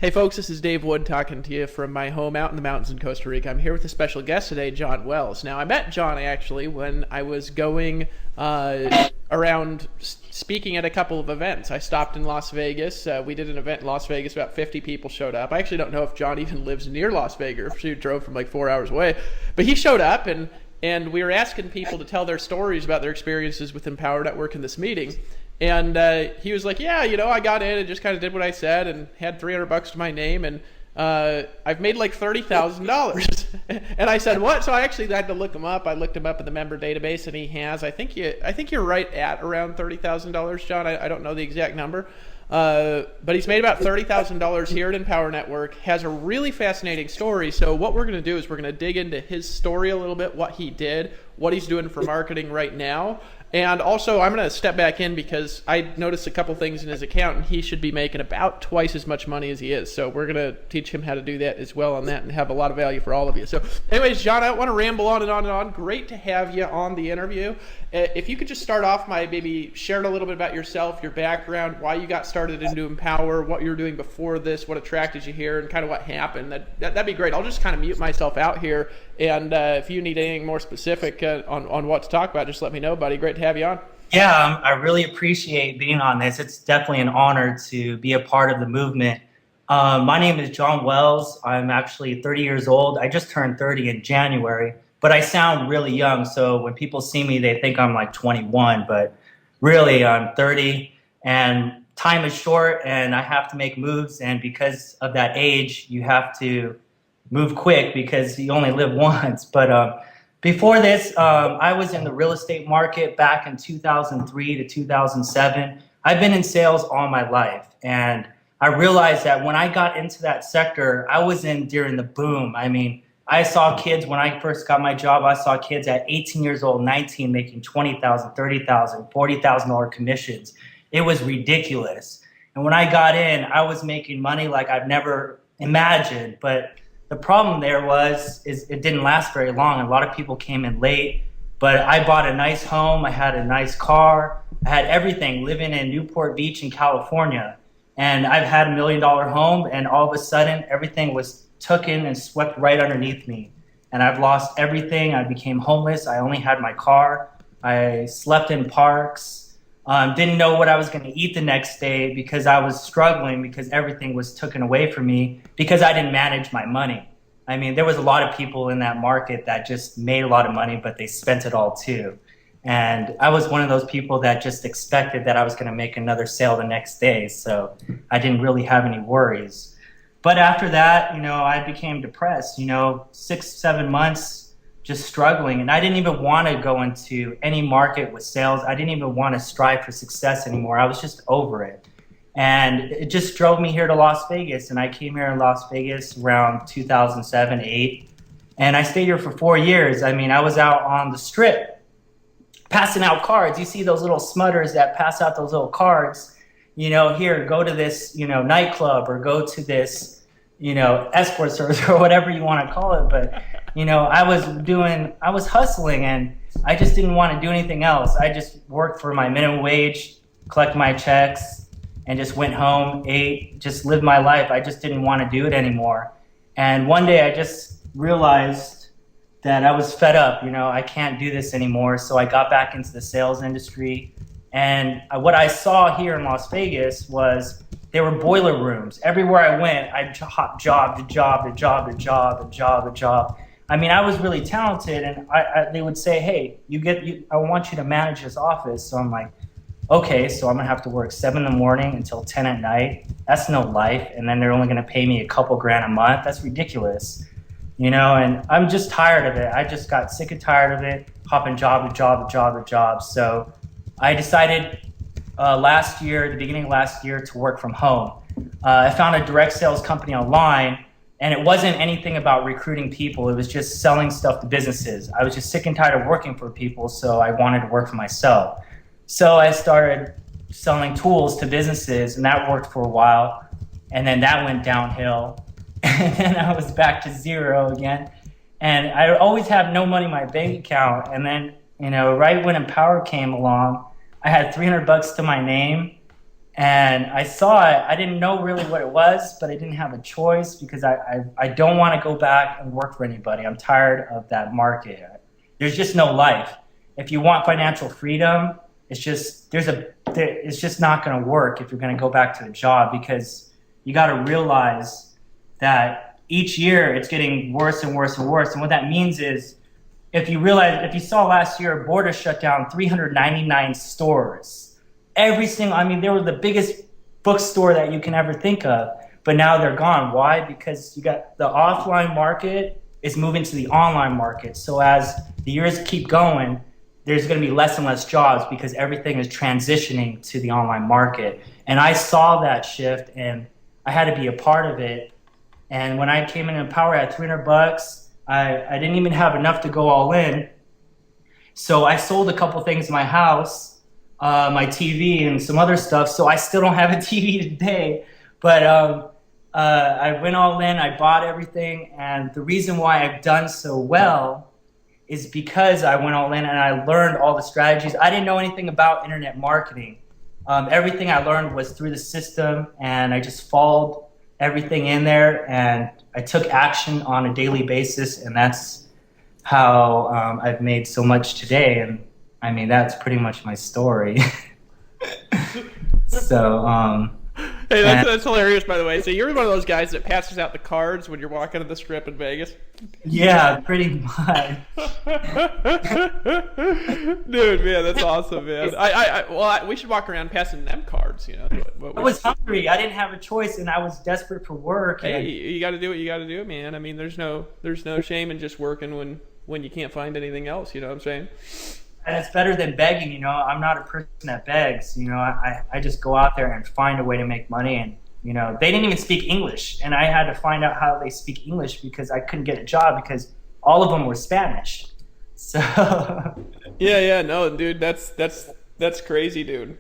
Hey folks, this is Dave Wood talking to you from my home out in the mountains in Costa Rica. I'm here with a special guest today, John Wells. Now, I met John actually when I was going around speaking at a couple of events. I stopped in Las Vegas. We did an event in Las Vegas. About 50 people showed up. I actually don't know if John even lives near Las Vegas. He drove from like 4 hours away. But he showed up, and we were asking people to tell their stories about their experiences with Empower Network in this meeting. And he was like, yeah, I got in and just kind of did what I said and had $300 to my name, and I've made like $30,000. And I said, what? So I actually had to look him up. I looked him up in the member database, and he has. I think you're right at around $30,000, John. I don't know the exact number. But he's made about $30,000 here at Empower Network, has a really fascinating story. So what we're going to do is we're going to dig into his story a little bit, what he did, what he's doing for marketing right now. And also, I'm going to step back in because I noticed a couple things in his account, and he should be making about twice as much money as he is. So we're going to teach him how to do that as well on that and have a lot of value for all of you. So anyways, John, I don't want to ramble on and on and on. Great to have you on the interview. If you could just start off by maybe sharing a little bit about yourself, your background, why you got started into Empower, what you were doing before this, what attracted you here, and kind of what happened. That'd be great. I'll just kind of mute myself out here, and if you need anything more specific on what to talk about, just let me know, buddy. Great to have you on. Yeah, I really appreciate being on this. It's definitely an honor to be a part of the movement. My name is John Wells. I'm actually 30 years old. I just turned 30 in January, but I sound really young. So when people see me, they think I'm like 21, but really I'm 30, and time is short and I have to make moves. And because of that age, you have to move quick because you only live once. But before this, I was in the real estate market back in 2003 to 2007. I've been in sales all my life, and I realized that when I got into that sector, I was in during the boom. I mean, I saw kids when I first got my job. I saw kids at 18 years old, 19, making $20,000, $30,000, $40,000 commissions. It was ridiculous. And when I got in, I was making money like I've never imagined. But the problem there is it didn't last very long. A lot of people came in late, but I bought a nice home. I had a nice car. I had everything, living in Newport Beach in California. And I've had $1 million home, and all of a sudden everything was taken and swept right underneath me. And I've lost everything. I became homeless. I only had my car. I slept in parks. Didn't know what I was going to eat the next day because I was struggling because everything was taken away from me because I didn't manage my money. I mean, there was a lot of people in that market that just made a lot of money, but they spent it all too. And I was one of those people that just expected that I was going to make another sale the next day. So I didn't really have any worries. But after that, I became depressed, 6, 7 months just struggling. And I didn't even want to go into any market with sales. I didn't even want to strive for success anymore. I was just over it. And it just drove me here to Las Vegas. And I came here in Las Vegas around 2007, 8. And I stayed here for 4 years. I mean, I was out on the strip passing out cards. You see those little smutters that pass out those little cards, here, go to this, nightclub, or go to this, escort service, or whatever you want to call it. But, I was hustling, and I just didn't want to do anything else. I just worked for my minimum wage, collect my checks, and just went home, ate, just lived my life. I just didn't want to do it anymore. And one day I just realized that I was fed up. I can't do this anymore. So I got back into the sales industry. And what I saw here in Las Vegas was there were boiler rooms. Everywhere I went, I'd hop job to job to job to job to job to job. I mean, I was really talented, and they would say, hey, I want you to manage this office. So I'm like, okay, so I'm gonna have to work 7 in the morning until 10 at night. That's no life. And then they're only gonna pay me a couple grand a month. That's ridiculous. And I'm just tired of it. I just got sick and tired of it, hopping job to job to job to job. So I decided the beginning of last year, to work from home. I found a direct sales company online, and it wasn't anything about recruiting people. It was just selling stuff to businesses. I was just sick and tired of working for people, so I wanted to work for myself. So I started selling tools to businesses, and that worked for a while. And then that went downhill. And then I was back to zero again. And I always have no money in my bank account. And then, right when Empower came along, I had $300 to my name, And I saw it. I didn't know really what it was, but I didn't have a choice because I don't want to go back and work for anybody. I'm tired of that market. There's just no life. If you want financial freedom, it's just not going to work if you're going to go back to a job, because you got to realize that each year it's getting worse and worse and worse. And what that means is, if you saw last year, Border shut down 399 stores. They were the biggest bookstore that you can ever think of, but now they're gone. Why? Because you got the offline market is moving to the online market. So as the years keep going, there's going to be less and less jobs because everything is transitioning to the online market. And I saw that shift, and I had to be a part of it. And when I came in power, I had $300. I didn't even have enough to go all in. So I sold a couple things in my house, my TV and some other stuff. So I still don't have a TV today. But I went all in, I bought everything. And the reason why I've done so well is because I went all in and I learned all the strategies. I didn't know anything about internet marketing. Everything I learned was through the system, and I just followed everything in there, and I took action on a daily basis, and that's how I've made so much today. And I mean, that's pretty much my story. So, hey, that's hilarious, by the way. So you're one of those guys that passes out the cards when you're walking to the strip in Vegas? Yeah, pretty much. Dude, man, that's awesome, man. We should walk around passing them cards, you know. I was hungry. I didn't have a choice, and I was desperate for work. Hey, you got to do what you got to do, man. I mean, there's no shame in just working when you can't find anything else. You know what I'm saying? And it's better than begging, you know. I'm not a person that begs, you know. I just go out there and find a way to make money. And, you know, they didn't even speak English. And I had to find out how they speak English because I couldn't get a job because all of them were Spanish. So. Yeah, no, dude, that's crazy, dude.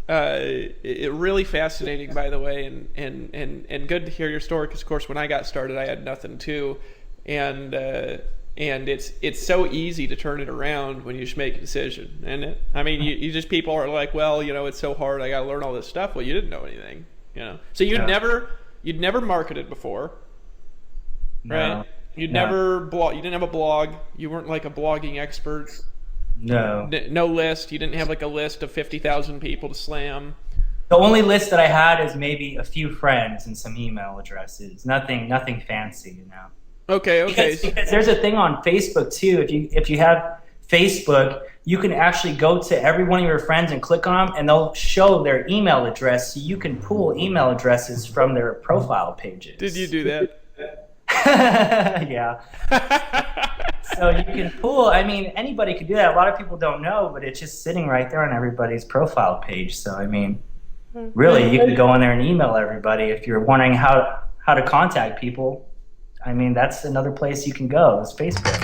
It really fascinating, by the way, and good to hear your story because, of course, when I got started, I had nothing too. And it's so easy to turn it around when you just make a decision, isn't it? I mean, you just, people are like, well, you know, it's so hard, I got to learn all this stuff. Well, you didn't know anything, you know. So you'd never marketed before, right? No. You didn't have a blog. You weren't like a blogging expert. No. No list. You didn't have like a list of 50,000 people to slam. The only list that I had is maybe a few friends and some email addresses. Nothing fancy, you know. Okay. Because there's a thing on Facebook too. If you have Facebook, you can actually go to every one of your friends and click on them, and they'll show their email address, so you can pull email addresses from their profile pages. Did you do that? Yeah. So you can pull. I mean, anybody could do that. A lot of people don't know, but it's just sitting right there on everybody's profile page. So I mean, really, you could go in there and email everybody if you're wondering how to contact people. I mean, that's another place you can go, is Facebook.